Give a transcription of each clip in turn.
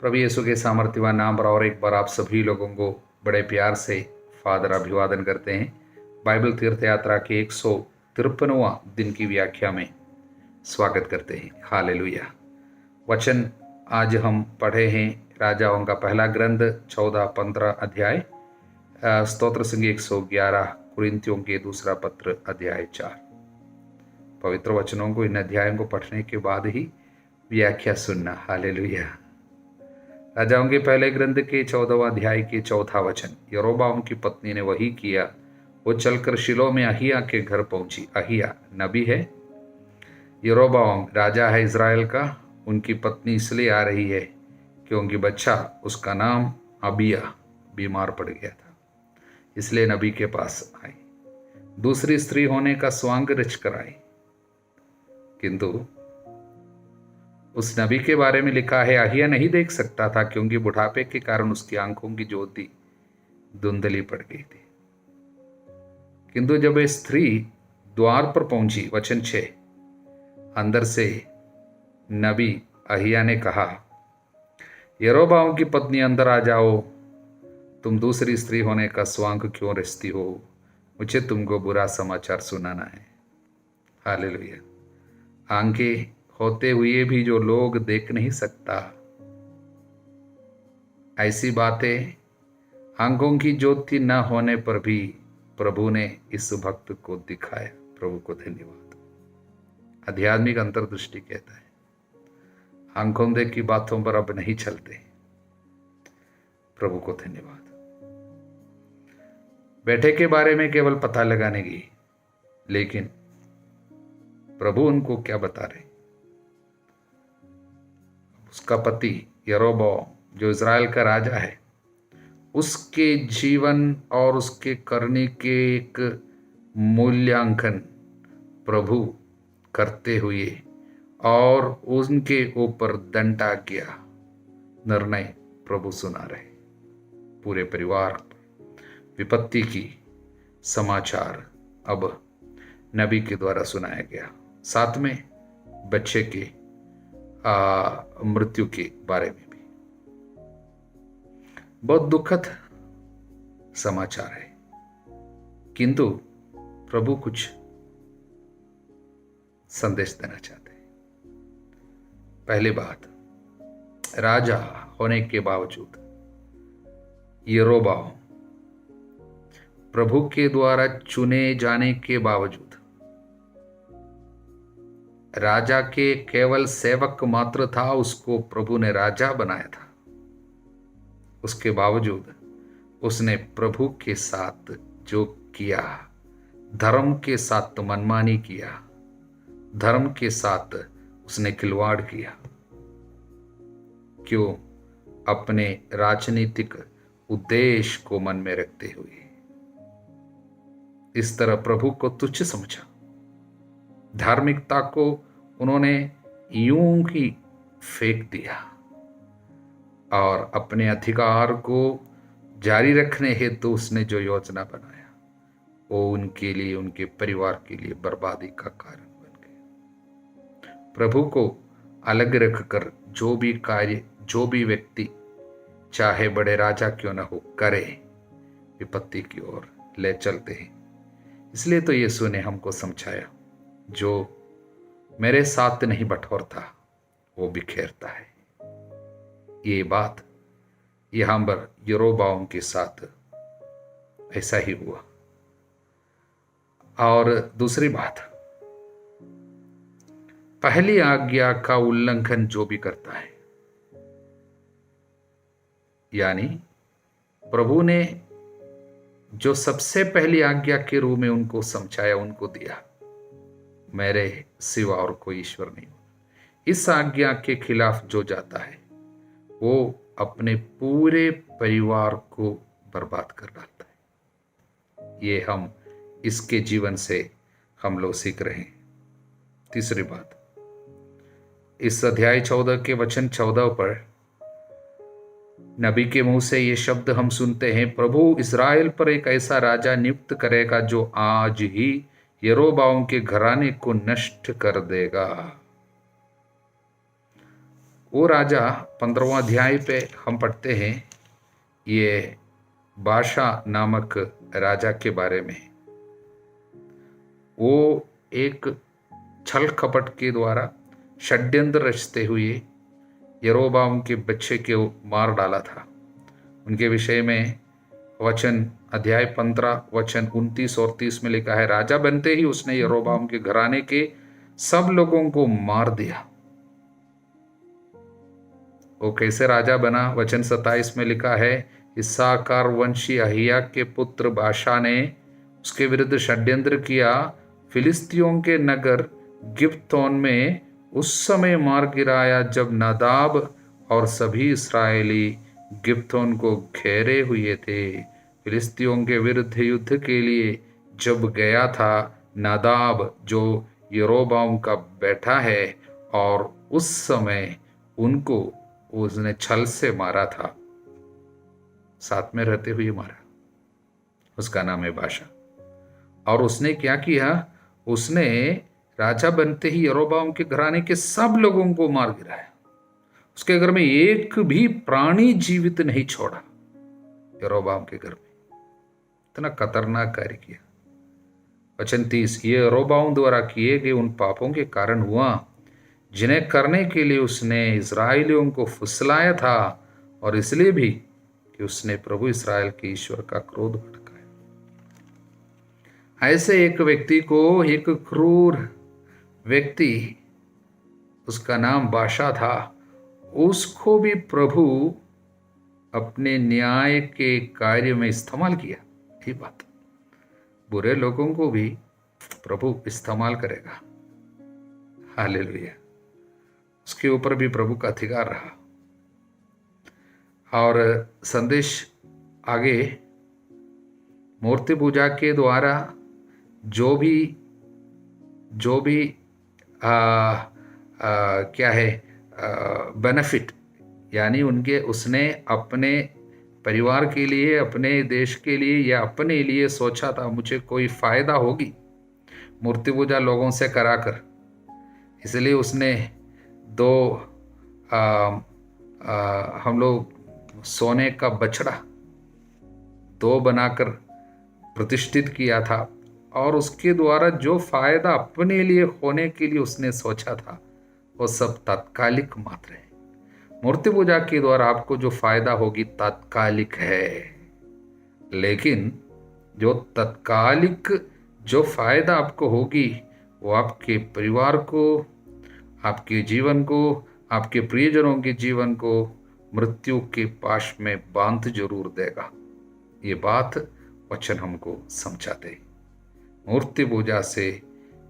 प्रभु यीशु के सामर्थ्यवान नाम पर और एक बार आप सभी लोगों को बड़े प्यार से फादर अभिवादन करते हैं। बाइबल तीर्थ यात्रा के 153वां दिन की व्याख्या में स्वागत करते हैं। हालेलुया। वचन आज हम पढ़े हैं राजाओं का पहला ग्रंथ 14-15 अध्याय, स्तोत्र संगीत 111, कुरिन्थियों के दूसरा पत्र अध्याय 4। पवित्र वचनों को, इन अध्यायों को पढ़ने के बाद ही व्याख्या सुनना। हालेलुया। राजाओं के पहले ग्रंथ के 14वां अध्याय के 4था वचन। यरोबाम की पत्नी ने वही किया, वो चलकर शिलो में अहिया के घर पहुंची। अहिया नबी है, यरोबाम राजा है इज़राइल का। उनकी पत्नी इसलिए आ रही है क्योंकि बच्चा, उसका नाम अबिया, बीमार पड़ गया था, इसलिए नबी के पास आई। दूसरी स्त्री होने का स्वांग रच कर आई, किंतु उस नबी के बारे में लिखा है, अहिया नहीं देख सकता था क्योंकि बुढ़ापे के कारण उसकी आंखों की ज्योति धुंधली पड़ गई थी। किंतु जब वह स्त्री द्वार पर पहुंची, वचन 6, अंदर से नबी अहिया ने कहा, यरोबाम की पत्नी अंदर आ जाओ, तुम दूसरी स्त्री होने का स्वांग क्यों रचती हो? मुझे तुमको बुरा समाचार सुनाना है। हालेलुया। आंखें होते हुए भी जो लोग देख नहीं सकता, ऐसी बातें, आंखों की ज्योति न होने पर भी प्रभु ने इस भक्त को दिखाया। प्रभु को धन्यवाद। आध्यात्मिक अंतर्दृष्टि कहता है, आंखों देख की बातों पर अब नहीं चलते। प्रभु को धन्यवाद। बेटे के बारे में केवल पता लगाने की, लेकिन प्रभु उनको क्या बता रहे? उसका पति यरोबाम जो इज़राइल का राजा है, उसके जीवन और उसके करने के एक मूल्यांकन प्रभु करते हुए और उनके ऊपर दंडाज्ञा निर्णय प्रभु सुना रहे। पूरे परिवार विपत्ति की समाचार अब नबी के द्वारा सुनाया गया। साथ में बच्चे के मृत्यु के बारे में भी बहुत दुखद समाचार है, किंतु प्रभु कुछ संदेश देना चाहते हैं। पहली बात, राजा होने के बावजूद यरोबाम प्रभु के द्वारा चुने जाने के बावजूद, राजा के केवल सेवक मात्र था, उसको प्रभु ने राजा बनाया था। उसके बावजूद उसने प्रभु के साथ जो किया, धर्म के साथ मनमानी किया, धर्म के साथ उसने खिलवाड़ किया। क्यों? अपने राजनीतिक उद्देश्य को मन में रखते हुए इस तरह प्रभु को तुच्छ समझा। धार्मिकता को उन्होंने यूं ही फेंक दिया और अपने अधिकार को जारी रखने हेतु उसने जो योजना बनाया, वो उनके लिए, उनके परिवार के लिए बर्बादी का कारण बन गया। प्रभु को अलग रखकर जो भी कार्य, जो भी व्यक्ति, चाहे बड़े राजा क्यों न हो, करे, विपत्ति की ओर ले चलते हैं। इसलिए तो यीशु ने हमको समझाया, जो मेरे साथ नहीं बटोरता वो बिखेरता है। ये बात यहां पर यरोबाम के साथ ऐसा ही हुआ। और दूसरी बात, पहली आज्ञा का उल्लंघन जो भी करता है, यानी प्रभु ने जो सबसे पहली आज्ञा के रूप में उनको समझाया, उनको दिया, मेरे सिवा और कोई ईश्वर नहीं हो, इस आज्ञा के खिलाफ जो जाता है वो अपने पूरे परिवार को बर्बाद कर डालता है। ये हम इसके जीवन से हम लोग सीख रहे हैं। तीसरी बात, इस अध्याय 14 के वचन 14 पर नबी के मुंह से ये शब्द हम सुनते हैं, प्रभु इज़राइल पर एक ऐसा राजा नियुक्त करेगा जो आज ही यरोबाम के घराने को नष्ट कर देगा। वो राजा 15वां अध्याय पे हम पढ़ते हैं, ये बाशा नामक राजा के बारे में। वो एक छल कपट के द्वारा षड्यंत्र रचते हुए यरोबाम के बच्चे को मार डाला था। उनके विषय में वचन अध्याय 15 वचन 29 और 30 में लिखा है, राजा बनते ही उसने यरोबाम के घराने के सब लोगों को मार दिया। वो कैसे राजा बना? वचन 27 में लिखा है, इस्साकार वंशी अहिया के पुत्र बाशा ने उसके विरुद्ध षड्यंत्र किया। फिलिस्तियों के नगर गिब्तोन में उस समय मार गिराया जब नादाब और सभी इस्राएली गिब्तोन को घेरे हुए थे। फिलिस्तियों के विरुद्ध युद्ध के लिए जब गया था नादाब, जो यरोबाम का बेटा है, और उस समय उनको उसने छल से मारा था, साथ में रहते हुए मारा। उसका नाम है बाशा। और उसने क्या किया? उसने राजा बनते ही यरोबाम के घराने के सब लोगों को मार गिराया। उसके घर में एक भी प्राणी जीवित नहीं छोड़ा। यरोबाम के घर में इतना खतरनाक कार्य किया। वचन 30, ये यरोबाम द्वारा किए गए उन पापों के कारण हुआ जिन्हें करने के लिए उसने इस्राएलियों को फुसलाया था, और इसलिए भी कि उसने प्रभु इस्राएल के ईश्वर का क्रोध भड़काया। ऐसे एक व्यक्ति को, एक क्रूर व्यक्ति, उसका नाम बाशा था, उसको भी प्रभु अपने न्याय के कार्य में इस्तेमाल किया। यही बात, बुरे लोगों को भी प्रभु इस्तेमाल करेगा। हालेलुया। उसके ऊपर भी प्रभु का अधिकार रहा। और संदेश आगे, मूर्ति पूजा के द्वारा जो भी क्या है बेनिफिट, यानी उसने अपने परिवार के लिए, अपने देश के लिए या अपने लिए सोचा था मुझे कोई फायदा होगी मूर्ति पूजा लोगों से कराकर, इसलिए उसने हम लोग सोने का बछड़ा 2 बनाकर प्रतिष्ठित किया था, और उसके द्वारा जो फायदा अपने लिए होने के लिए उसने सोचा था वो सब तात्कालिक मात्र है। मूर्ति पूजा के द्वारा आपको जो फायदा होगी तात्कालिक है, लेकिन जो तात्कालिक जो फायदा आपको होगी वो आपके परिवार को, आपके जीवन को, आपके प्रियजनों के जीवन को मृत्यु के पाश में बांध जरूर देगा। ये बात वचन हमको समझाते। मूर्ति पूजा से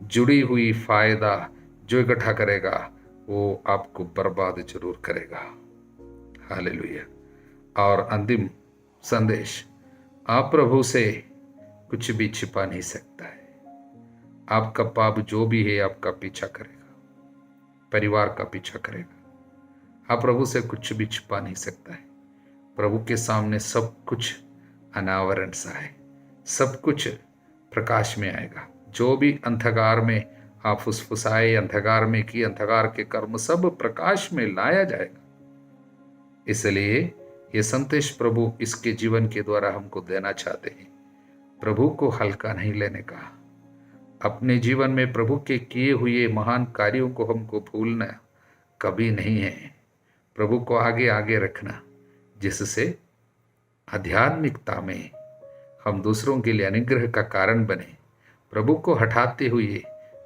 जुड़ी हुई फायदा जो इकट्ठा करेगा वो आपको बर्बाद जरूर करेगा। हालेलुया। और अंतिम संदेश, आप प्रभु से कुछ भी छिपा नहीं सकता है। आपका पाप जो भी है आपका पीछा करेगा, परिवार का पीछा करेगा। आप प्रभु से कुछ भी छिपा नहीं सकता है। प्रभु के सामने सब कुछ अनावरण सा है, सब कुछ प्रकाश में आएगा। जो भी अंधकार में आप फुसफुसाए, अंधकार में की, अंधकार के कर्म सब प्रकाश में लाया जाएगा। इसलिए ये संदेश प्रभु इसके जीवन के द्वारा हमको देना चाहते हैं। प्रभु को हल्का नहीं लेने का, अपने जीवन में प्रभु के किए हुए महान कार्यों को हमको भूलना कभी नहीं है। प्रभु को आगे आगे रखना, जिससे आध्यात्मिकता में हम दूसरों के लिए अनुग्रह का कारण बने। प्रभु को हटाते हुए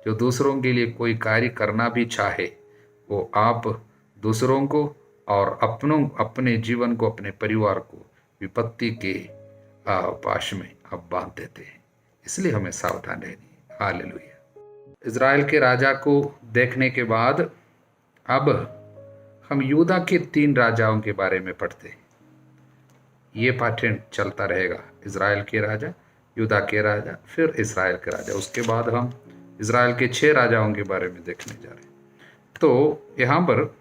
जो दूसरों के लिए कोई कार्य करना भी चाहे, वो आप दूसरों को और अपने जीवन को, अपने परिवार को विपत्ति के पाश में आप बांध देते हैं। इसलिए हमें सावधान रहनी है। हालेलुया। इज़राइल के राजा को देखने के बाद अब हम यूदा के 3 राजाओं के बारे में पढ़ते हैं। ये पैटर्न चलता रहेगा, इज़राइल के राजा, यूदा के राजा, फिर इज़राइल के राजा। उसके बाद हम इज़राइल के 6 राजाओं के बारे में देखने जा रहे हैं। तो यहाँ पर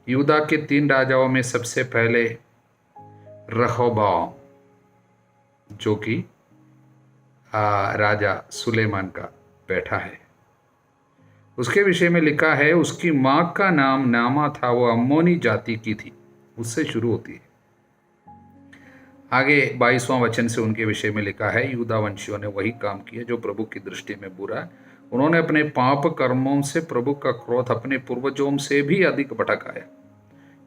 यूदा के 3 राजाओं में सबसे पहले रहबाम, जो कि राजा सुलेमान का बेटा है। उसके विषय में लिखा है, उसकी माँ का नाम नामा था, वो अम्मोनी जाति की थी। उससे शुरू होती है। आगे 22वां वचन से उनके विषय में लिखा है, यूदा वंशियों ने वही काम किया जो प्रभु की दृष्टि में बुरा है। उन्होंने अपने पाप कर्मों से प्रभु का क्रोध अपने पूर्वजों से भी अधिक भड़काया।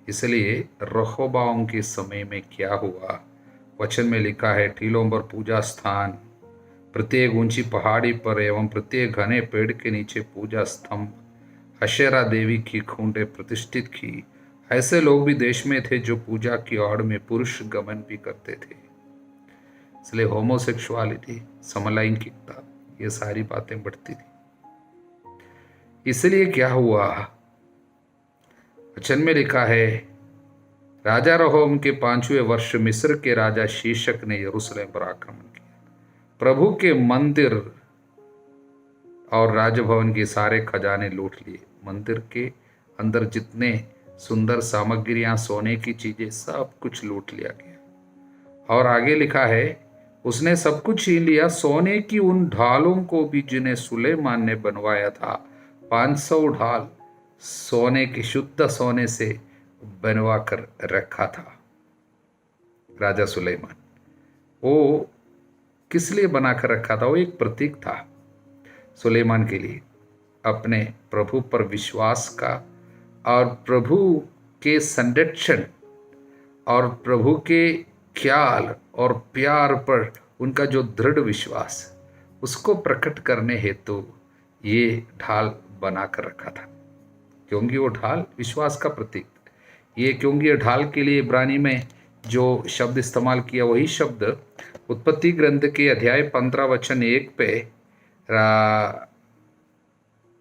इसलिए रहोबाम के समय में क्या हुआ, वचन में लिखा है, टीलों पर पूजा स्थान, प्रत्येक ऊंची पहाड़ी पर एवं प्रत्येक घने पेड़ के नीचे पूजा स्तंभ, अशेरा देवी की खूंटें प्रतिष्ठित की। ऐसे लोग भी देश में थे जो पूजा की आड़ में पुरुष गमन भी करते थे। इसलिए होमोसेक्सुअलिटी, समलैंगिकता, ये सारी बातें बढ़ती थी। इसलिए क्या हुआ, वचन में लिखा है, राजा रहोम के 5वें वर्ष मिस्र के राजा शीशक ने यरूशलेम पर आक्रमण किया। प्रभु के मंदिर और राजभवन के सारे खजाने लूट लिए। मंदिर के अंदर जितने सुंदर सामग्रियां, सोने की चीजें, सब कुछ लूट लिया गया। और आगे लिखा है, उसने सब कुछ छीन लिया, सोने की उन ढालों को भी जिन्हें सुलेमान ने बनवाया था। 500 ढाल सोने के, शुद्ध सोने से बनवा कर रखा था राजा सुलेमान। वो किस लिए बनाकर रखा था? वो एक प्रतीक था सुलेमान के लिए, अपने प्रभु पर विश्वास का और प्रभु के संरक्षण और प्रभु के ख्याल और प्यार पर उनका जो दृढ़ विश्वास, उसको प्रकट करने हेतु ये ढाल बनाकर रखा था। क्योंकि वो ढाल विश्वास का प्रतीक ये, क्योंकि ये ढाल के लिए इब्रानी में जो शब्द इस्तेमाल किया, वही शब्द उत्पत्ति ग्रंथ के अध्याय 15 वचन 1 पे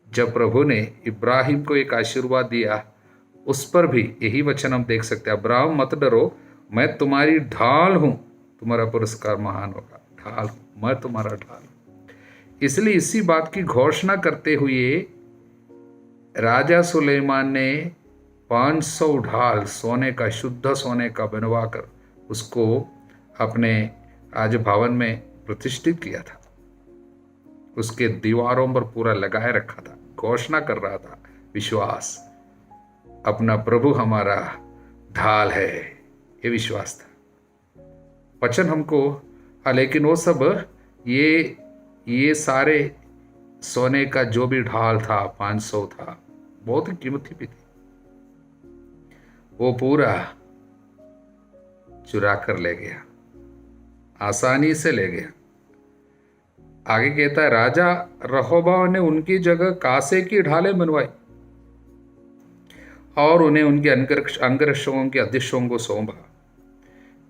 जब प्रभु ने इब्राहिम को एक आशीर्वाद दिया, उस पर भी यही वचन हम देख सकते हैं, अब्राहम मत डरो, मैं तुम्हारी ढाल हूं, तुम्हारा पुरस्कार महान होगा। ढाल, मैं तुम्हारा ढाल। इसलिए इसी बात की घोषणा करते हुए राजा सुलेमान ने 500 ढाल सोने का, शुद्ध सोने का बनवा कर उसको अपने राजभवन में प्रतिष्ठित किया था। उसके दीवारों पर पूरा लगाए रखा था, घोषणा कर रहा था विश्वास, अपना प्रभु हमारा ढाल है, ये विश्वास था। वचन हमको, लेकिन वो सब ये सारे सोने का जो भी ढाल था, 500 था, बहुत ही कीमती भी थी, वो पूरा चुरा कर ले गया, आसानी से ले गया। आगे कहता है, राजा रहोबाम ने उनकी जगह कांसे की ढालें बनवाई और उन्हें उनके अंगरक्षकों के अधीक्षकों को सौंपा,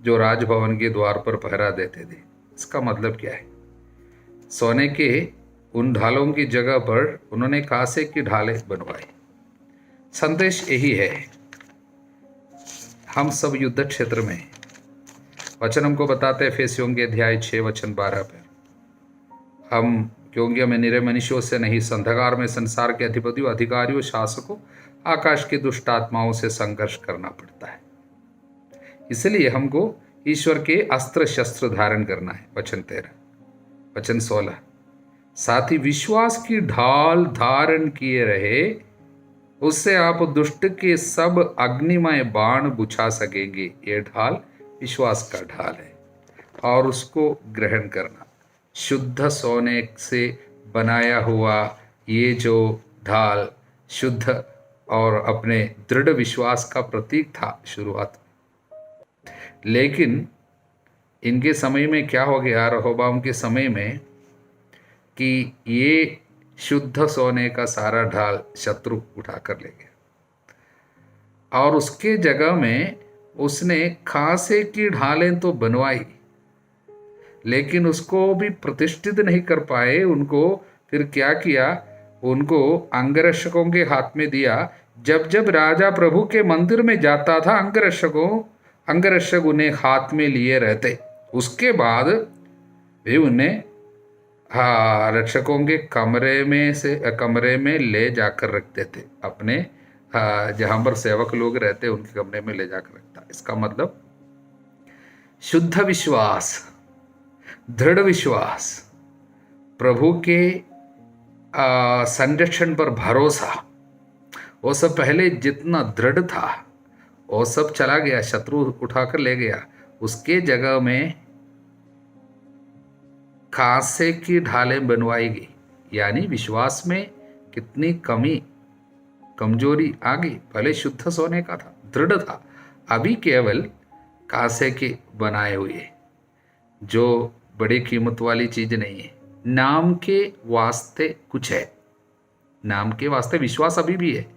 जो राजभवन के द्वार पर पहरा देते थे। इसका मतलब क्या है? सोने के उन ढालों की जगह पर उन्होंने कांसे की ढालें बनवाई। संदेश यही है, हम सब युद्ध क्षेत्र में, वचन हमको बताते हैं एफेसियों के अध्याय 6 वचन 12 पर, हम, क्योंकि हमें निरे मनुष्यों से नहीं, अंधकार में संसार के अधिपतियों, अधिकारियों, शासकों, आकाश की दुष्ट आत्माओं से संघर्ष करना पड़ता है। इसलिए हमको ईश्वर के अस्त्र शस्त्र धारण करना है। वचन 13, वचन 16, साथ ही विश्वास की ढाल धारण किए रहे, उससे आप दुष्ट के सब अग्निमय बाण बुझा सकेंगे। ये ढाल विश्वास का ढाल है और उसको ग्रहण करना। शुद्ध सोने से बनाया हुआ ये जो ढाल शुद्ध और अपने दृढ़ विश्वास का प्रतीक था शुरुआत में। लेकिन इनके समय में क्या हो गया, रहोबाम के समय में, कि ये शुद्ध सोने का सारा ढाल शत्रु उठा कर ले गया और उसके जगह में उसने कांसे की ढालें तो बनवाई, लेकिन उसको भी प्रतिष्ठित नहीं कर पाए। उनको फिर क्या किया, उनको अंगरक्षकों के हाथ में दिया। जब जब राजा प्रभु के मंदिर में जाता था, अंगरक्षक उन्हें हाथ में लिए रहते। उसके बाद वे उन्हें रक्षकों के कमरे में ले जाकर रखते थे, अपने जहां पर सेवक लोग रहते उनके कमरे में ले जाकर रखता। इसका मतलब शुद्ध विश्वास, दृढ़ विश्वास, प्रभु के संरक्षण पर भरोसा, वो सब पहले जितना दृढ़ था वो सब चला गया, शत्रु उठाकर ले गया। उसके जगह में कांसे की ढालें बनवाई गई, यानी विश्वास में कितनी कमजोरी आ गई। पहले शुद्ध सोने का था, दृढ़ था, अभी केवल कांसे के बनाए हुए, जो बड़ी कीमत वाली चीज नहीं है। नाम के वास्ते कुछ है, नाम के वास्ते विश्वास अभी भी है।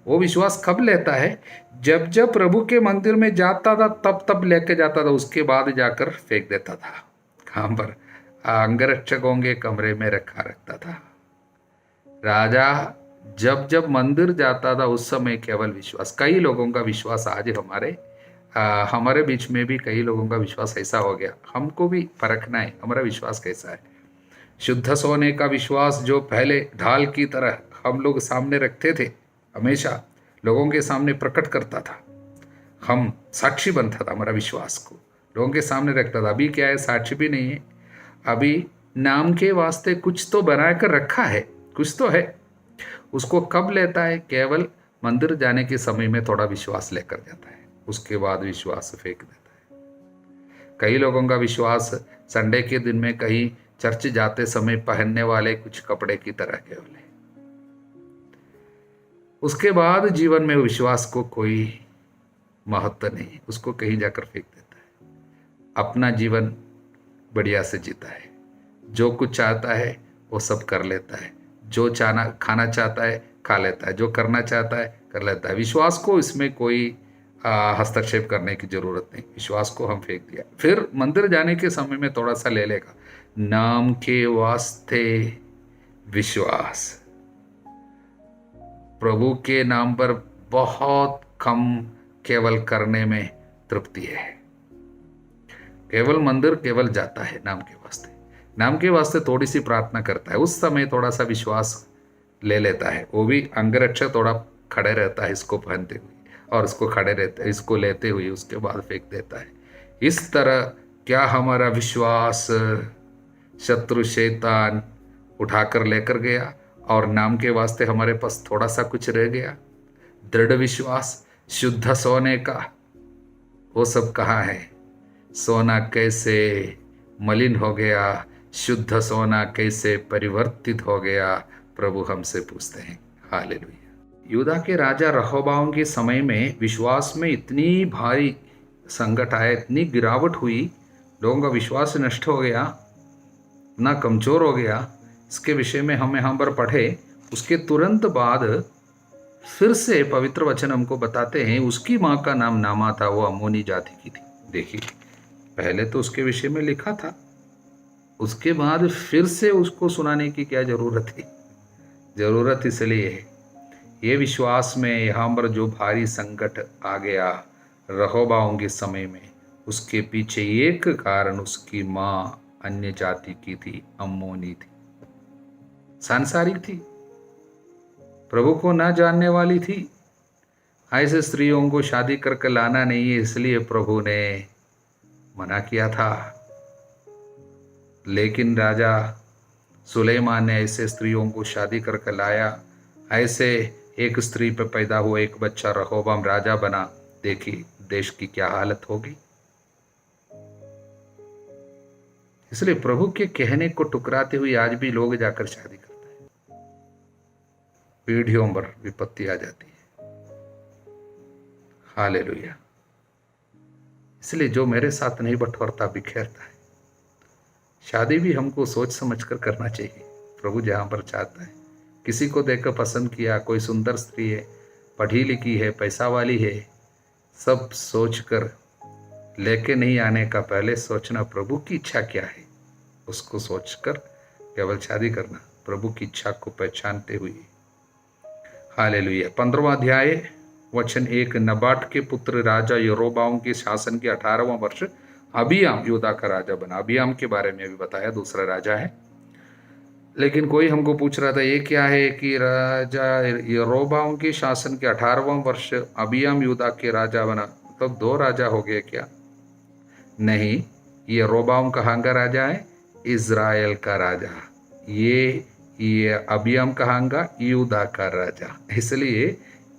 वो विश्वास कब लेता है? जब जब प्रभु के मंदिर में जाता था तब तब लेके जाता था, उसके बाद जाकर फेंक देता था। कहाँ पर? अंगरक्षकों के कमरे में रखता था। राजा जब जब मंदिर जाता था उस समय केवल विश्वास। कई लोगों का विश्वास आज हमारे बीच में भी कई लोगों का विश्वास ऐसा हो गया। हमको भी परखना है हमारा विश्वास कैसा है। शुद्ध सोने का विश्वास जो पहले ढाल की तरह हम लोग सामने रखते थे, हमेशा लोगों के सामने प्रकट करता था, हम साक्षी बनता था, हमारा विश्वास को लोगों के सामने रखता था। अभी क्या है? साक्षी भी नहीं है। अभी नाम के वास्ते कुछ तो बना कर रखा है, कुछ तो है। उसको कब लेता है? केवल मंदिर जाने के समय में थोड़ा विश्वास लेकर जाता है, उसके बाद विश्वास फेंक देता है। कई लोगों का विश्वास संडे के दिन में कहीं चर्च जाते समय पहनने वाले कुछ कपड़े की तरह केवल है, उसके बाद जीवन में विश्वास को कोई महत्व नहीं, उसको कहीं जाकर फेंक देता है। अपना जीवन बढ़िया से जीता है, जो कुछ चाहता है वो सब कर लेता है, जो खाना चाहता है खा लेता है, जो करना चाहता है कर लेता है। विश्वास को इसमें कोई हस्तक्षेप करने की जरूरत नहीं, विश्वास को हम फेंक दिया। फिर मंदिर जाने के समय में थोड़ा सा ले लेगा, नाम के वास्ते विश्वास। प्रभु के नाम पर बहुत कम केवल करने में तृप्ति है। केवल मंदिर केवल जाता है नाम के वास्ते, नाम के वास्ते थोड़ी सी प्रार्थना करता है, उस समय थोड़ा सा विश्वास ले लेता है। वो भी अंगरक्षक थोड़ा खड़े रहता है इसको पहनते हुए, और इसको खड़े रहते हैं, इसको लेते हुए उसके बाद फेंक देता है। इस तरह क्या हमारा विश्वास शत्रु शैतान उठाकर लेकर गया और नाम के वास्ते हमारे पास थोड़ा सा कुछ रह गया? दृढ़ विश्वास शुद्ध सोने का, वो सब कहाँ है? सोना कैसे मलिन हो गया, शुद्ध सोना कैसे परिवर्तित हो गया, प्रभु हमसे पूछते हैं। हालेलुया। यूदा के राजा रहोबाम के समय में विश्वास में इतनी भारी संकट आया, इतनी गिरावट हुई, लोगों का विश्वास नष्ट हो गया, इतना कमजोर हो गया। इसके विषय में हम यहाँ पर पढ़े, उसके तुरंत बाद फिर से पवित्र वचन हमको बताते हैं उसकी माँ का नाम नामा था, वो अम्मोनी जाति की थी। देखिए, पहले तो उसके विषय में लिखा था, उसके बाद फिर से उसको सुनाने की क्या जरूरत है? जरूरत इसलिए है, ये विश्वास में यहाँ पर जो भारी संकट आ गया रहोबाम के समय में, उसके पीछे एक कारण उसकी माँ अन्य जाति की थी, अम्मोनी थी, सांसारिक थी, प्रभु को ना जानने वाली थी। ऐसे स्त्रियों को शादी करके लाना नहीं है, इसलिए प्रभु ने मना किया था। लेकिन राजा सुलेमान ने ऐसे स्त्रियों को शादी करके लाया। ऐसे एक स्त्री पर पैदा हुआ एक बच्चा रहोबाम राजा बना। देखिए देश की क्या हालत होगी। इसलिए प्रभु के कहने को टुकराते हुए आज भी लोग जाकर शादी करते हैं, पीढ़ियों पर विपत्ति आ जाती है। हालेलुया। इसलिए जो मेरे साथ नहीं बटोरता बिखेरता है। शादी भी हमको सोच समझ कर करना चाहिए। प्रभु जहाँ पर चाहता है, किसी को देखकर पसंद किया, कोई सुंदर स्त्री है, पढ़ी लिखी है, पैसा वाली है, सब सोचकर लेके नहीं आने का पहले सोचना प्रभु की इच्छा क्या है, उसको सोचकर केवल शादी करना, प्रभु की इच्छा को पहचानते हुए। हालेलुया। 15वां अध्याय वचन 1। नबाट के पुत्र राजा यरोबाम के शासन के 18वां वर्ष अबियाम यूदा का राजा बना। अबियाम के बारे में अभी बताया, दूसरा राजा है। लेकिन कोई हमको पूछ रहा था ये क्या है कि राजा यरोबाम के शासन के 18वां वर्ष अबियाम यूदा के राजा बना, तो 2 राजा हो गए क्या? नहीं, ये यरोबाम कहाँ का राजा है? इज़राइल का राजा। ये ये अबियम कहांगा यूदा का राजा, इसलिए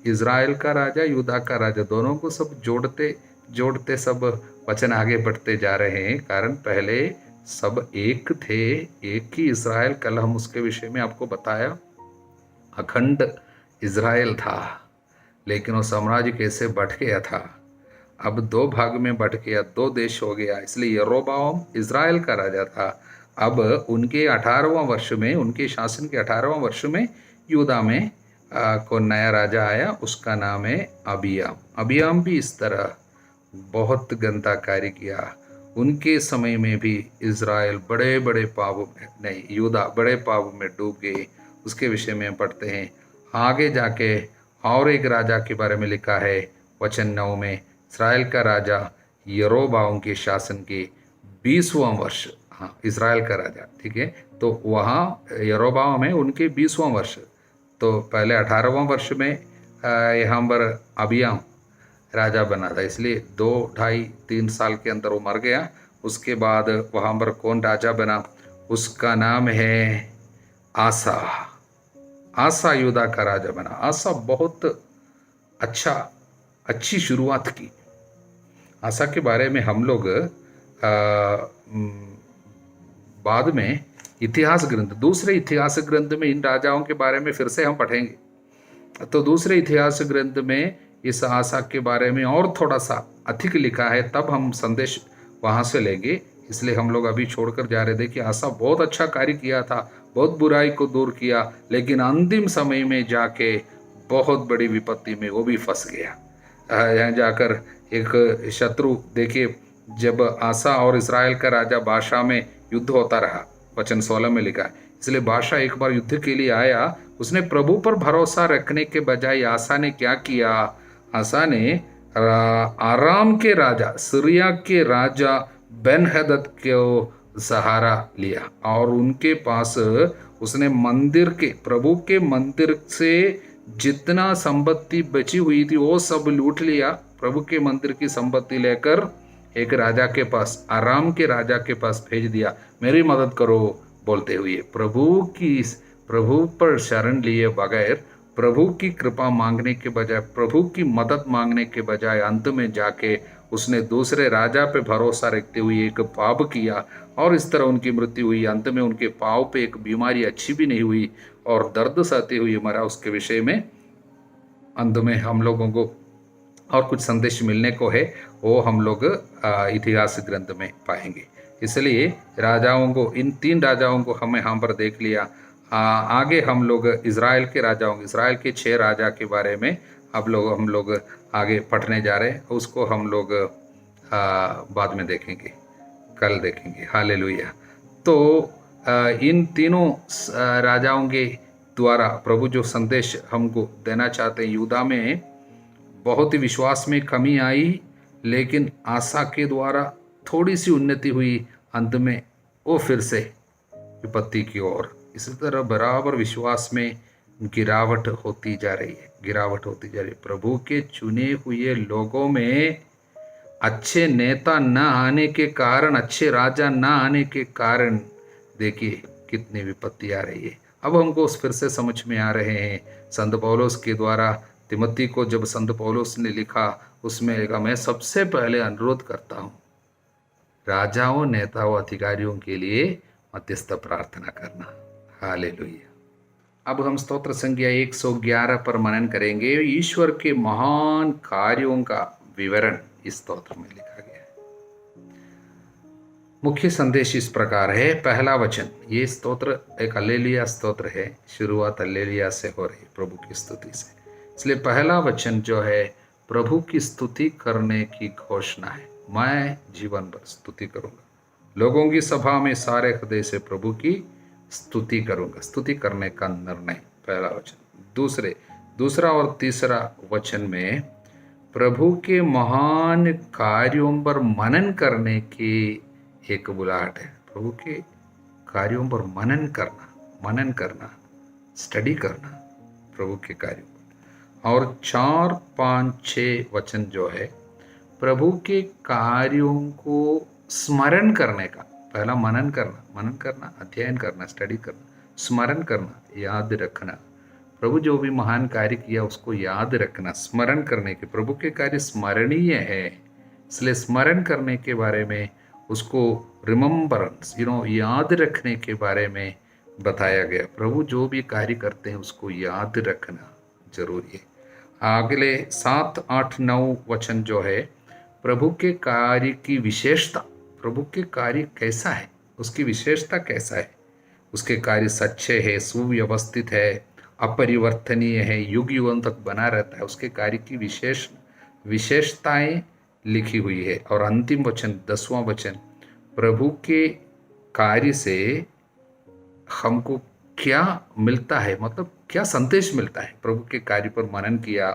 इज़राइल का राजा, यूदा का राजा, दोनों को सब जोड़ते जोड़ते सब वचन आगे बढ़ते जा रहे हैं। कारण पहले सब एक थे, एक ही इज़राइल। कल हम उसके विषय में आपको बताया, अखंड इज़राइल था, लेकिन वो साम्राज्य कैसे बढ़ गया था। अब दो भाग में बढ़ गया, दो देश हो गया। इसलिए यरोबाम इज़राइल का राजा था। अब उनके 18वां वर्ष में, उनके शासन के 18वां वर्ष में यूदा में को नया राजा आया, उसका नाम है अबियाम। अबियाम भी इस तरह बहुत गंदा कार्य किया। उनके समय में भी इज़राइल बड़े बड़े पापों में, नहीं, यूदा बड़े पापों में डूब गए। उसके विषय में पढ़ते हैं। आगे जाके और एक राजा के बारे में लिखा है वचन 9 में, इज़राइल का राजा यरोबाम के शासन के 20वां वर्ष, हाँ, इज़राइल का राजा, ठीक है। तो वहाँ यरोबाम है, उनके 20वां वर्ष। तो पहले 18वां वर्ष में यहाँ पर अबियाम राजा बना था, इसलिए 2, 2.5, 3 साल के अंदर वो मर गया। उसके बाद वहाँ पर कौन राजा बना, उसका नाम है आसा। आसा यूदा का राजा बना। आसा बहुत अच्छी शुरुआत की। आसा के बारे में हम लोग बाद में इतिहास ग्रंथ, दूसरे इतिहास ग्रंथ में इन राजाओं के बारे में फिर से हम पढ़ेंगे। तो दूसरे इतिहास ग्रंथ में इस आसा के बारे में और थोड़ा सा अधिक लिखा है, तब हम संदेश वहाँ से लेंगे। इसलिए हम लोग अभी छोड़कर जा रहे थे कि आसा बहुत अच्छा कार्य किया था, बहुत बुराई को दूर किया, लेकिन अंतिम समय में जाके बहुत बड़ी विपत्ति में वो भी फंस गया। यहाँ जाकर एक शत्रु, देखिए, जब आसा और इज़राइल का राजा बाशा में युद्ध होता रहा, वचन 16 में लिखा है। इसलिए बादशाह एक बार युद्ध के लिए आया। उसने प्रभु पर भरोसा रखने के बजाय आसा ने क्या किया, आसा ने आराम के राजा, सीरिया के राजा बेन-हदद को सहारा लिया और उनके पास उसने मंदिर के, प्रभु के मंदिर से जितना संपत्ति बची हुई थी वो सब लूट लिया। प्रभु के मंदिर की संपत्ति लेकर एक राजा के पास, आराम के राजा के पास भेज दिया, मेरी मदद करो बोलते हुए। प्रभु पर शरण लिए बगैर, प्रभु की कृपा मांगने के बजाय, प्रभु की मदद मांगने के बजाय अंत में जाके उसने दूसरे राजा पे भरोसा रखते हुए एक पाप किया और इस तरह उनकी मृत्यु हुई। अंत में उनके पाँव पे एक बीमारी अच्छी भी नहीं हुई और दर्द सहते हुए मरा। उसके विषय में अंत में हम लोगों को और कुछ संदेश मिलने को है, वो हम लोग इतिहास ग्रंथ में पाएंगे। इसलिए राजाओं को, इन 3 राजाओं को हमें यहाँ पर देख लिया। आगे हम लोग इज़राइल के राजाओं, इज़राइल के 6 राजा के बारे में हम लोग आगे पढ़ने जा रहे हैं। उसको हम लोग बाद में देखेंगे, कल देखेंगे। हालेलुया। तो इन तीनों राजाओं के द्वारा प्रभु जो संदेश हमको देना चाहते हैं, यूदा में बहुत ही विश्वास में कमी आई, लेकिन आसा के द्वारा थोड़ी सी उन्नति हुई। अंत में वो फिर से विपत्ति की ओर। इसी तरह बराबर विश्वास में गिरावट होती जा रही है, गिरावट होती जा रही है। प्रभु के चुने हुए लोगों में अच्छे नेता न आने के कारण, अच्छे राजा न आने के कारण देखिए कितनी विपत्ति आ रही है। अब हमको फिर से समझ में आ रहे हैं। संत पौलुस के द्वारा तिमोथी को जब संत पौलुस ने लिखा, उसमें लिखा, मैं सबसे पहले अनुरोध करता हूँ राजाओं, नेताओं, अधिकारियों के लिए मध्यस्थ प्रार्थना करना। हालेलुया। अब हम स्तोत्र संख्या 111 पर मनन करेंगे। ईश्वर के महान कार्यों का विवरण इस स्तोत्र में लिखा गया है। मुख्य संदेश इस प्रकार है। पहला वचन, ये स्तोत्र एक हल्लेलुया स्तोत्र है। शुरुआत हल्लेलुया से हो रही, प्रभु की स्तुति से। इसलिए पहला वचन जो है, प्रभु की स्तुति करने की घोषणा है। मैं जीवन भर स्तुति करूंगा, लोगों की सभा में सारे हृदय से प्रभु की स्तुति करूंगा। स्तुति करने का निर्णय, पहला वचन। दूसरा और तीसरा वचन में प्रभु के महान कार्यों पर मनन करने की एक बुलाहट है। प्रभु के कार्यों पर मनन करना, स्टडी करना प्रभु के कार्यों पर। और 4, 5, 6 वचन जो है, प्रभु के कार्यों को स्मरण करने का। पहला मनन करना, अध्ययन करना, स्टडी करना। स्मरण करना, याद रखना। प्रभु जो भी महान कार्य किया उसको याद रखना, स्मरण करने के। प्रभु के कार्य स्मरणीय है, इसलिए स्मरण करने के बारे में, उसको रिमेम्बरेंस याद रखने के बारे में बताया गया। प्रभु जो भी कार्य करते हैं उसको याद रखना जरूरी है। अगले 7, 8, 9 वचन जो है प्रभु के कार्य की विशेषता, प्रभु के कार्य कैसा है, उसकी विशेषता कैसा है। उसके कार्य सच्चे है, सुव्यवस्थित है, अपरिवर्तनीय है, युग युगों तक बना रहता है। उसके कार्य की विशेषताएं लिखी हुई है। और अंतिम वचन 10वां वचन, प्रभु के कार्य से हमको क्या मिलता है, मतलब क्या संदेश मिलता है। प्रभु के कार्य पर मनन किया,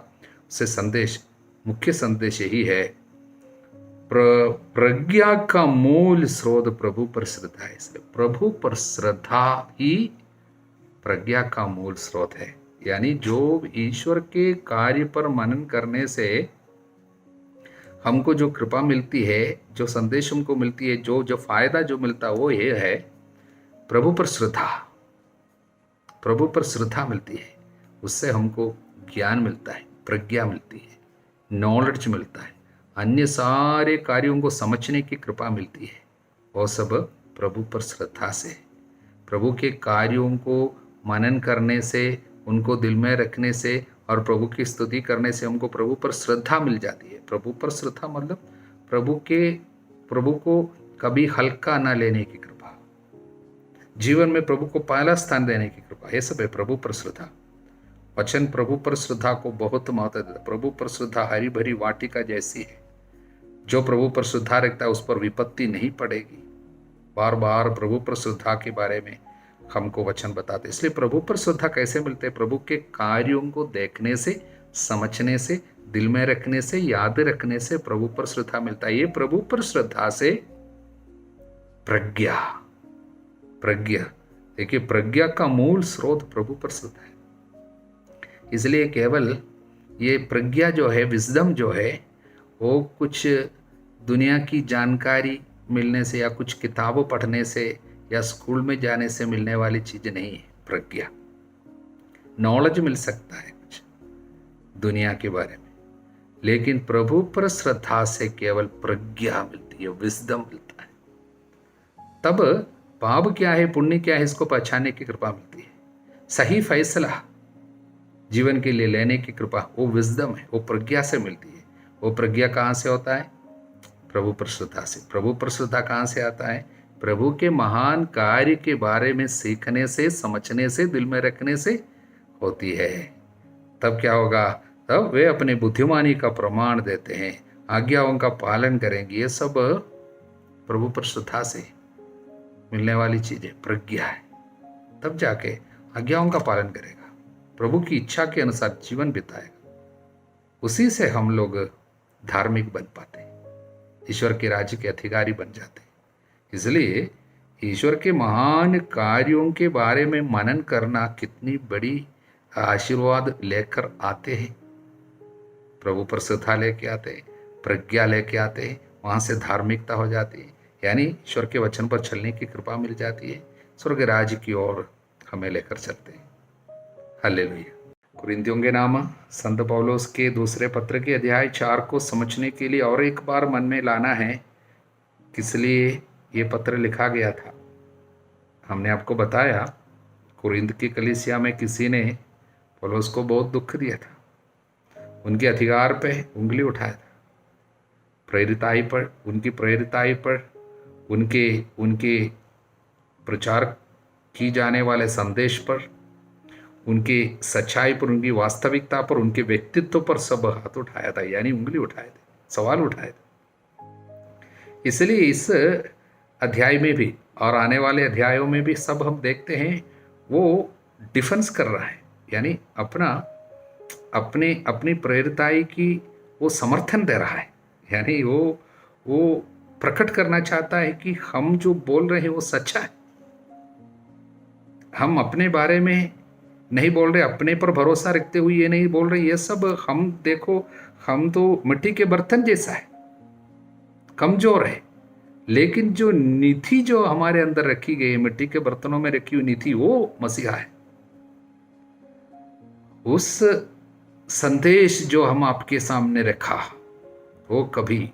उससे संदेश, मुख्य संदेश यही है, प्रज्ञा का मूल स्रोत प्रभु पर श्रद्धा है। इसलिए प्रभु पर श्रद्धा ही प्रज्ञा का मूल स्रोत है। यानी जो ईश्वर के कार्य पर मनन करने से हमको जो कृपा मिलती है, जो संदेश हमको मिलती है, जो फायदा जो मिलता है, वो ये है प्रभु पर श्रद्धा। प्रभु पर श्रद्धा मिलती है, उससे हमको ज्ञान मिलता है, प्रज्ञा मिलती है, नॉलेज मिलता है, अन्य सारे कार्यों को समझने की कृपा मिलती है। और सब प्रभु पर श्रद्धा से, प्रभु के कार्यों को मनन करने से, उनको दिल में रखने से और प्रभु की स्तुति करने से हमको प्रभु पर श्रद्धा मिल जाती है। प्रभु पर श्रद्धा मतलब प्रभु को कभी हल्का ना लेने की कृपा, जीवन में प्रभु को पहला स्थान देने की कृपा, ये सब है प्रभु पर श्रद्धा। वचन प्रभु पर श्रद्धा को बहुत महत्व देता है। प्रभु पर श्रद्धा हरी भरी वाटिका जैसी है, जो प्रभु पर श्रद्धा रखता है उस पर विपत्ति नहीं पड़ेगी। बार बार प्रभु पर श्रद्धा के बारे में हमको वचन बताते। इसलिए प्रभु पर श्रद्धा कैसे मिलते हैं? प्रभु के कार्यों को देखने से, समझने से, दिल में रखने से, याद रखने से प्रभु पर श्रद्धा मिलता है। ये प्रभु पर श्रद्धा से प्रज्ञा, देखिए प्रज्ञा का मूल स्रोत प्रभु पर श्रद्धा है। इसलिए केवल ये प्रज्ञा जो है, विजडम जो है, वो कुछ दुनिया की जानकारी मिलने से या कुछ किताबों पढ़ने से या स्कूल में जाने से मिलने वाली चीज नहीं है। प्रज्ञा, नॉलेज मिल सकता है कुछ दुनिया के बारे में, लेकिन प्रभु पर श्रद्धा से केवल प्रज्ञा मिलती है, विजडम मिलता है। तब पाप क्या है, पुण्य क्या है, इसको पहचानने की कृपा मिलती है। सही फैसला जीवन के लिए लेने की कृपा, वो विजडम है, वो प्रज्ञा से मिलती है। वो प्रज्ञा कहाँ से होता है? प्रभु पर श्रद्धा से। प्रभु पर श्रद्धा कहाँ से आता है? प्रभु के महान कार्य के बारे में सीखने से, समझने से, दिल में रखने से होती है। तब क्या होगा? तब वे अपने बुद्धिमानी का प्रमाण देते हैं, आज्ञाओं का पालन करेंगे। ये सब प्रभु पर श्रद्धा से मिलने वाली चीजें, प्रज्ञा है। तब जाके आज्ञाओं का पालन करेगा, प्रभु की इच्छा के अनुसार जीवन बिताएगा। उसी से हम लोग धार्मिक बन पाते हैं, ईश्वर के राज्य के अधिकारी बन जाते हैं। इसलिए ईश्वर के महान कार्यों के बारे में मनन करना कितनी बड़ी आशीर्वाद लेकर आते हैं। प्रभु पर श्रद्धा लेके आते हैं, प्रज्ञा लेके आते हैं, वहाँ से धार्मिकता हो जाती है, यानी ईश्वर के वचन पर चलने की कृपा मिल जाती है। स्वर्ग राज्य की ओर हमें लेकर चलते हैं। हालेलुया। कुरिन्थियों के नाम संत पौलुस के दूसरे पत्र के अध्याय 4 को समझने के लिए और एक बार मन में लाना है, किस लिए ये पत्र लिखा गया था। हमने आपको बताया कुरिन्थ की कलीसिया में किसी ने पौलुस को बहुत दुख दिया था, उनके अधिकार पे उंगली उठाया था, प्रेरिताई पर, उनकी प्रेरिताई पर, उनके प्रचार की जाने वाले संदेश पर, उनकी सच्चाई पर, उनकी वास्तविकता पर, उनके व्यक्तित्व पर सब हाथ उठाया था, यानी उंगली उठाए थे, सवाल उठाए थे। इसलिए इस अध्याय में भी और आने वाले अध्यायों में भी सब हम देखते हैं वो डिफेंस कर रहा है, यानी अपनी प्रेरिताई की वो समर्थन दे रहा है, यानी वो प्रकट करना चाहता है कि हम जो बोल रहे हैं वो सच्चा है। हम अपने बारे में नहीं बोल रहे, अपने पर भरोसा रखते हुए ये नहीं बोल रहे, ये सब हम देखो, हम तो मिट्टी के बर्तन जैसा है, कमजोर है, लेकिन जो नीति जो हमारे अंदर रखी गई है, मिट्टी के बर्तनों में रखी हुई नीति, वो मसीहा है। उस संदेश जो हम आपके सामने रखा, वो कभी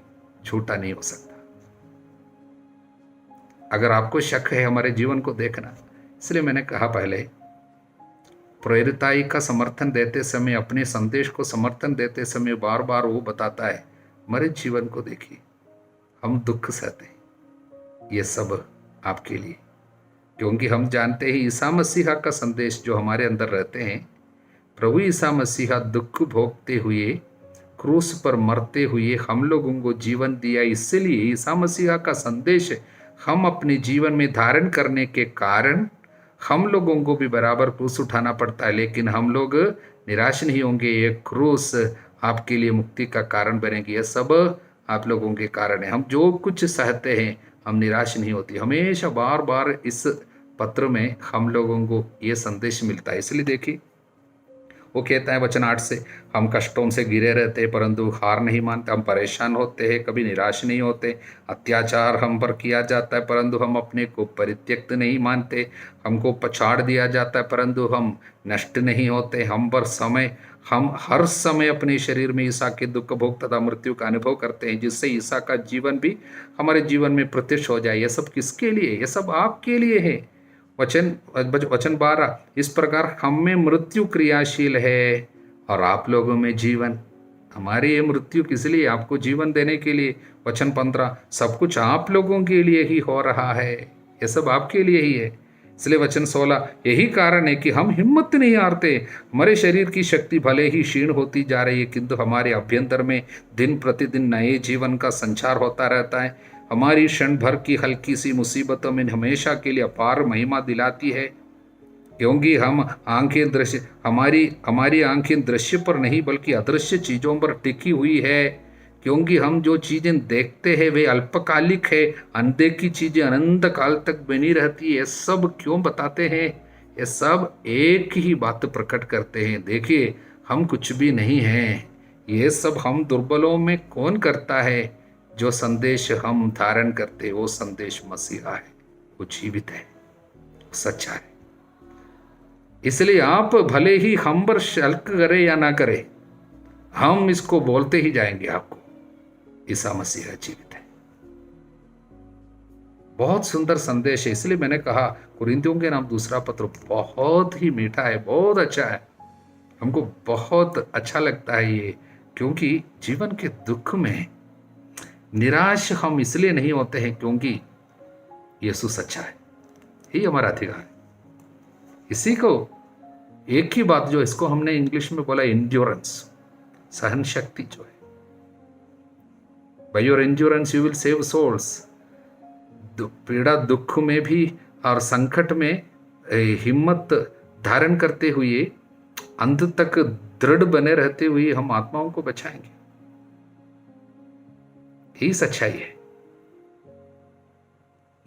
झूठा नहीं हो सकता। अगर आपको शक है हमारे जीवन को देखना, इसलिए मैंने कहा पहले, प्रेरिताई का समर्थन देते समय, अपने संदेश को समर्थन देते समय बार बार वो बताता है, हमारे जीवन को देखिए, हम दुख सहते हैं, ये सब आपके लिए, क्योंकि हम जानते हैं ईसा मसीहा का संदेश जो हमारे अंदर रहते हैं, प्रभु ईसा मसीहा दुख भोगते हुए, क्रूस पर मरते हुए हम लोगों को जीवन दिया। इसलिए ईसा मसीहा का संदेश हम अपने जीवन में धारण करने के कारण हम लोगों को भी बराबर क्रूस उठाना पड़ता है, लेकिन हम लोग निराश नहीं होंगे। ये क्रूस आपके लिए मुक्ति का कारण बनेगी। यह सब आप लोगों के कारण है। हम जो कुछ सहते हैं, हम निराश नहीं होती। हमेशा बार बार इस पत्र में हम लोगों को ये संदेश मिलता है। इसलिए देखिए, वो कहता है वचन 8 से, हम कष्टों से घिरे रहते हैं परंतु हार नहीं मानते, हम परेशान होते हैं कभी निराश नहीं होते, अत्याचार हम पर किया जाता है परंतु हम अपने को परित्यक्त नहीं मानते, हमको पछाड़ दिया जाता है परंतु हम नष्ट नहीं होते, हम हर समय अपने शरीर में ईसा के दुख भोग तथा मृत्यु का अनुभव करते हैं, जिससे ईसा का जीवन भी हमारे जीवन में प्रत्यक्ष हो जाए। यह सब किसके लिए? यह सब आपके लिए है। वचन 12, इस प्रकार हम में मृत्यु क्रियाशील है और आप लोगों में जीवन। हमारी ये मृत्यु किस लिए? आपको जीवन देने के लिए। वचन 15, सब कुछ आप लोगों के लिए ही हो रहा है, ये सब आपके लिए ही है। इसलिए वचन 16, यही कारण है कि हम हिम्मत नहीं हारते। हमारे शरीर की शक्ति भले ही क्षीण होती जा रही है, किंतु हमारे अभ्यंतर में दिन प्रतिदिन नए जीवन का संचार होता रहता है। हमारी क्षण भर की हल्की सी मुसीबतों में हमेशा के लिए अपार महिमा दिलाती है, क्योंकि हमारी आंखें दृश्य पर नहीं बल्कि अदृश्य चीज़ों पर टिकी हुई है। क्योंकि हम जो चीज़ें देखते हैं वे अल्पकालिक है, अनदेखी चीज़ें अनंत काल तक बनी रहती है। सब क्यों बताते हैं? ये सब एक ही बात प्रकट करते हैं, देखिए हम कुछ भी नहीं हैं। ये सब हम दुर्बलों में कौन करता है? जो संदेश हम धारण करते, वो संदेश मसीहा है, वो जीवित है, सच्चा है। इसलिए आप भले ही हम पर शल्क करे या ना करे, हम इसको बोलते ही जाएंगे आपको, ईसा मसीहा जीवित है। बहुत सुंदर संदेश है। इसलिए मैंने कहा कुरिन्थियों के नाम दूसरा पत्र बहुत ही मीठा है, बहुत अच्छा है, हमको बहुत अच्छा लगता है ये। क्योंकि जीवन के दुख में निराश हम इसलिए नहीं होते हैं क्योंकि यीशु सच्चा है, यही हमारा अधिकार है। इसी को एक ही बात जो इसको हमने इंग्लिश में बोला एंड्योरेंस, सहन शक्ति जो है। By your endurance you will save souls. पीड़ा दुख में भी और संकट में हिम्मत धारण करते हुए, अंत तक दृढ़ बने रहते हुए हम आत्माओं को बचाएंगे। यही सच्चाई है,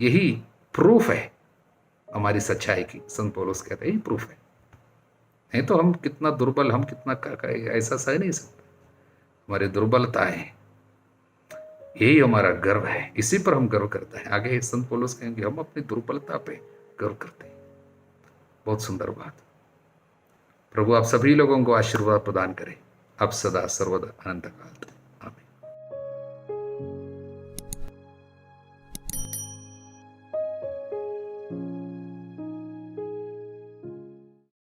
यही प्रूफ है हमारी सच्चाई की। संत पौलुस कहते हैं यही प्रूफ है। नहीं तो हम कितना दुर्बल, हम कितना ऐसा सह नहीं सकते। हमारी दुर्बलता है, यही हमारा गर्व है, इसी पर हम गर्व करते हैं। आगे संत पौलुस कहेंगे हम अपनी दुर्बलता पे गर्व करते हैं। बहुत सुंदर बात। प्रभु आप सभी लोगों को आशीर्वाद प्रदान करें, अब सदा सर्वदा अनंत काल तक।